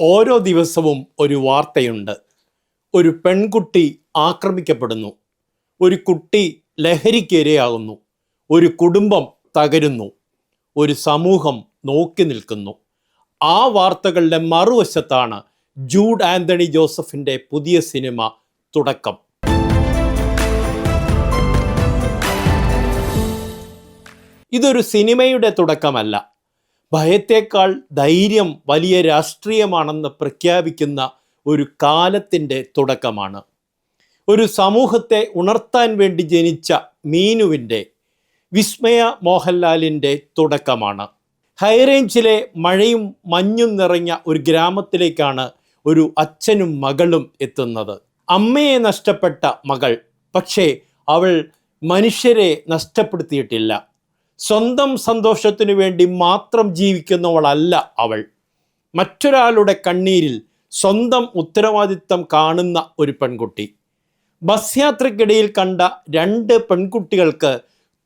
ഓരോ ദിവസവും ഒരു വാർത്തയുണ്ട്. ഒരു പെൺകുട്ടി ആക്രമിക്കപ്പെടുന്നു, ഒരു കുട്ടി ലഹരിക്കിരയാകുന്നു, ഒരു കുടുംബം തകരുന്നു, ഒരു സമൂഹം നോക്കി നിൽക്കുന്നു. ആ വാർത്തകളുടെ മറുവശത്താണ് ജൂഡ് ആന്റണി ജോസഫിൻ്റെ പുതിയ സിനിമ തുടക്കം. ഇതൊരു സിനിമയുടെ തുടക്കമല്ല, ഭയത്തേക്കാൾ ധൈര്യം വലിയ രാഷ്ട്രീയമാണെന്ന് പ്രഖ്യാപിക്കുന്ന ഒരു കാലത്തിൻ്റെ തുടക്കമാണ്. ഒരു സമൂഹത്തെ ഉണർത്താൻ വേണ്ടി ജനിച്ച മീനുവിൻ്റെ, വിസ്മയ മോഹൻലാലിൻ്റെ തുടക്കമാണ്. ഹൈറേഞ്ചിലെ മഴയും മഞ്ഞും നിറഞ്ഞ ഒരു ഗ്രാമത്തിലേക്കാണ് ഒരു അച്ഛനും മകളും എത്തുന്നത്. അമ്മയെ നഷ്ടപ്പെട്ട മകൾ, പക്ഷേ അവൾ മനുഷ്യരെ നഷ്ടപ്പെടുത്തിയിട്ടില്ല. സ്വന്തം സന്തോഷത്തിനു വേണ്ടി മാത്രം ജീവിക്കുന്നവളല്ല അവൾ. മറ്റൊരാളുടെ കണ്ണീരിൽ സ്വന്തം ഉത്തരവാദിത്തം കാണുന്ന ഒരു പെൺകുട്ടി. ബസ് യാത്രക്കിടയിൽ കണ്ട രണ്ട് പെൺകുട്ടികൾക്ക്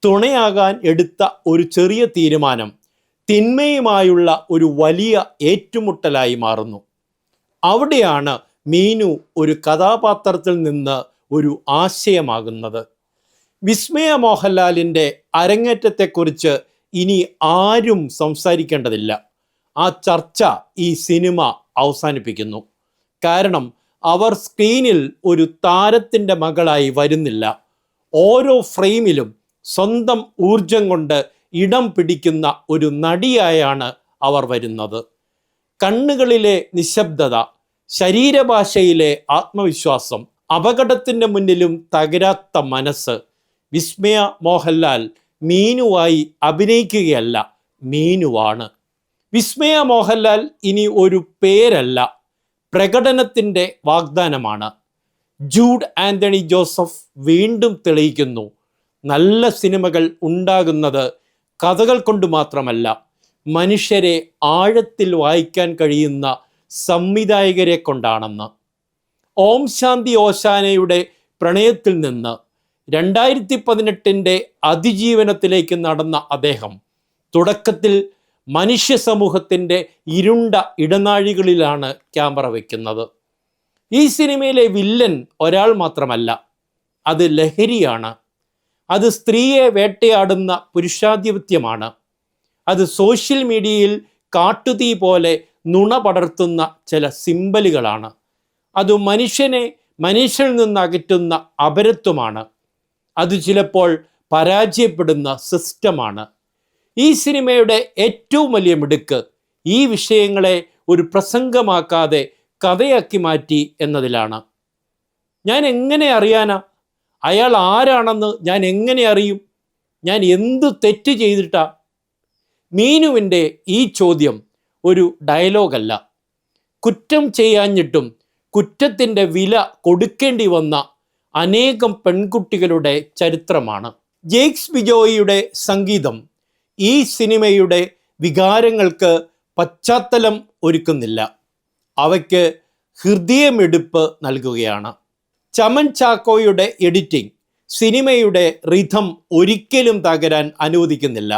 തുണയാകാൻ എടുത്ത ഒരു ചെറിയ തീരുമാനം തിന്മയുമായുള്ള ഒരു വലിയ ഏറ്റുമുട്ടലായി മാറുന്നു. അവിടെയാണ് മീനു ഒരു കഥാപാത്രത്തിൽ നിന്ന് ഒരു ആശയമാകുന്നത്. വിസ്മയ മോഹൻലാലിൻ്റെ അരങ്ങേറ്റത്തെക്കുറിച്ച് ഇനി ആരും സംസാരിക്കേണ്ടതില്ല. ആ ചർച്ച ഈ സിനിമ അവസാനിപ്പിക്കുന്നു. കാരണം അവർ സ്ക്രീനിൽ ഒരു താരത്തിൻ്റെ മകളായി വരുന്നില്ല. ഓരോ ഫ്രെയിമിലും സ്വന്തം ഊർജം കൊണ്ട് ഇടം പിടിക്കുന്ന ഒരു നടിയായാണ് അവർ വരുന്നത്. കണ്ണുകളിലെ നിശബ്ദത, ശരീരഭാഷയിലെ ആത്മവിശ്വാസം, അപകടത്തിൻ്റെ മുന്നിലും തകരാത്ത മനസ്സ്. വിസ്മയ മോഹൻലാൽ മീനുവായി അഭിനയിക്കുകയല്ല, മീനുവാണ്. വിസ്മയ മോഹൻലാൽ ഇനി ഒരു പേരല്ല, പ്രകടനത്തിൻ്റെ വാഗ്ദാനമാണ്. ജൂഡ് ആന്റണി ജോസഫ് വീണ്ടും തെളിയിക്കുന്നു, നല്ല സിനിമകൾ ഉണ്ടാകുന്നത് കഥകൾ കൊണ്ട് മാത്രമല്ല, മനുഷ്യരെ ആഴത്തിൽ വായിക്കാൻ കഴിയുന്ന സംവിധായകരെ കൊണ്ടാണെന്ന്. ഓം ശാന്തി ഓശാനയുടെ പ്രണയത്തിൽ നിന്ന് 2018 അതിജീവനത്തിലേക്ക് നടന്ന അദ്ദേഹം തുടക്കത്തിൽ മനുഷ്യ സമൂഹത്തിൻ്റെ ഇരുണ്ട ഇടനാഴികളിലാണ് ക്യാമറ വയ്ക്കുന്നത്. ഈ സിനിമയിലെ വില്ലൻ ഒരാൾ മാത്രമല്ല, അത് ലഹരിയാണ്. അത് സ്ത്രീയെ വേട്ടയാടുന്ന പുരുഷാധിപത്യമാണ്. അത് സോഷ്യൽ മീഡിയയിൽ കാട്ടുതീ പോലെ നുണ പടർത്തുന്ന ചില സിമ്പലുകളാണ്. അത് മനുഷ്യനെ മനുഷ്യനിൽ നിന്ന് അകറ്റുന്ന അപരത്വമാണ്. അത് ചിലപ്പോൾ പരാജയപ്പെടുന്ന സിസ്റ്റമാണ്. ഈ സിനിമയുടെ ഏറ്റവും വലിയ മിടുക്ക് ഈ വിഷയങ്ങളെ ഒരു പ്രസംഗമാക്കാതെ കഥയാക്കി മാറ്റി എന്നതിലാണ്. ഞാൻ എങ്ങനെ അറിയാനാ? അയാൾ ആരാണെന്ന് ഞാൻ എങ്ങനെ അറിയും? ഞാൻ എന്തു തെറ്റ് ചെയ്തിട്ടാ? മീനുവിൻ്റെ ഈ ചോദ്യം ഒരു ഡയലോഗല്ല, കുറ്റം ചെയ്യാഞ്ഞിട്ടും കുറ്റത്തിൻ്റെ വില കൊടുക്കേണ്ടി വന്ന അനേകം പെൺകുട്ടികളുടെ ചരിത്രമാണ്. ജെയ്ക്സ് ബിജോയിയുടെ സംഗീതം ഈ സിനിമയുടെ വികാരങ്ങൾക്ക് പശ്ചാത്തലം ഒരുക്കുന്നില്ല, അവയ്ക്ക് ഹൃദയമെടുപ്പ് നൽകുകയാണ്. ചമൻ ചാക്കോയുടെ എഡിറ്റിംഗ് സിനിമയുടെ റിഥം ഒരിക്കലും തകരാൻ അനുവദിക്കുന്നില്ല.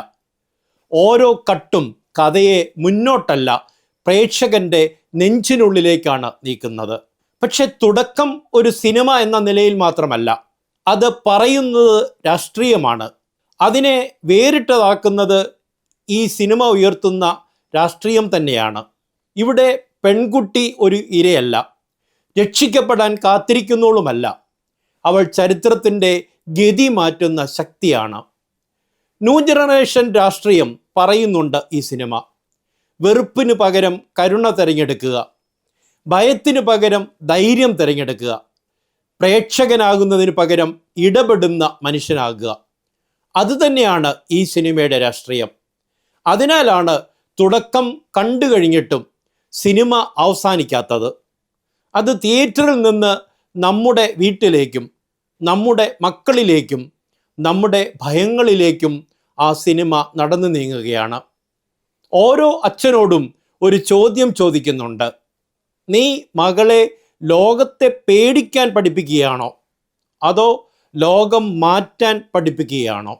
ഓരോ കട്ടും കഥയെ മുന്നോട്ടല്ല, പ്രേക്ഷകൻ്റെ നെഞ്ചിനുള്ളിലേക്കാണ് നീക്കുന്നത്. പക്ഷെ തുടക്കം ഒരു സിനിമ എന്ന നിലയിൽ മാത്രമല്ല, അത് പറയുന്നത് രാഷ്ട്രീയമാണ്. അതിനെ വേറിട്ടതാക്കുന്നത് ഈ സിനിമ ഉയർത്തുന്ന രാഷ്ട്രീയം തന്നെയാണ്. ഇവിടെ പെൺകുട്ടി ഒരു ഇരയല്ല, രക്ഷിക്കപ്പെടാൻ കാത്തിരിക്കുന്നവളുമല്ല, അവൾ ചരിത്രത്തിൻ്റെ ഗതി മാറ്റുന്ന ശക്തിയാണ്. ന്യൂ ജനറേഷൻ രാഷ്ട്രീയം പറയുന്നുണ്ട് ഈ സിനിമ. വെറുപ്പിന് പകരം കരുണ തിരഞ്ഞെടുക്കുക, ഭയത്തിന് പകരം ധൈര്യം തിരഞ്ഞെടുക്കുക, പ്രേക്ഷകനാകുന്നതിന് പകരം ഇടപെടുന്ന മനുഷ്യനാകുക. അതുതന്നെയാണ് ഈ സിനിമയുടെ രാഷ്ട്രീയം. അതിനാലാണ് തുടക്കം കണ്ടു കഴിഞ്ഞിട്ടും സിനിമ അവസാനിക്കാത്തത്. അത് തിയേറ്ററിൽ നിന്ന് നമ്മുടെ വീട്ടിലേക്കും നമ്മുടെ മക്കളിലേക്കും നമ്മുടെ ഭയങ്ങളിലേക്കും ആ സിനിമ നടന്നു നീങ്ങുകയാണ്. ഓരോ അച്ഛനോടും ഒരു ചോദ്യം ചോദിക്കുന്നുണ്ട്: നീ മകളെ ലോകത്തെ പേടിക്കാൻ പഠിപ്പിക്കുകയാണോ, അതോ ലോകം മാറ്റാൻ പഠിപ്പിക്കുകയാണോ?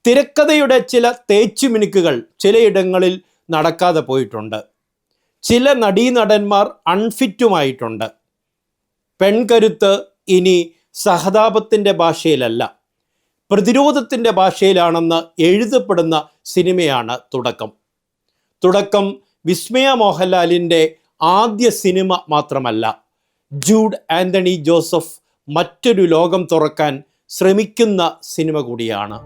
തിരക്കഥയുടെ ചില തേച്ചുമിനുക്കുകൾ ചിലയിടങ്ങളിൽ നടക്കാതെ പോയിട്ടുണ്ട്. ചില നടീനടന്മാർ അൺഫിറ്റുമായിട്ടുണ്ട്. പെൺകരുത്ത് ഇനി സഹതാപത്തിൻ്റെ ഭാഷയിലല്ല, പ്രതിരോധത്തിൻ്റെ ഭാഷയിലാണെന്ന് എഴുതപ്പെടുന്ന സിനിമയാണ് തുടക്കം. തുടക്കം വിസ്മയ മോഹൻലാലിൻ്റെ ആദ്യ സിനിമ മാത്രമല്ല, ജൂഡ് ആൻ്റണി ജോസഫ് മറ്റൊരു ലോകം തുറക്കാൻ ശ്രമിക്കുന്ന സിനിമ കൂടിയാണ്.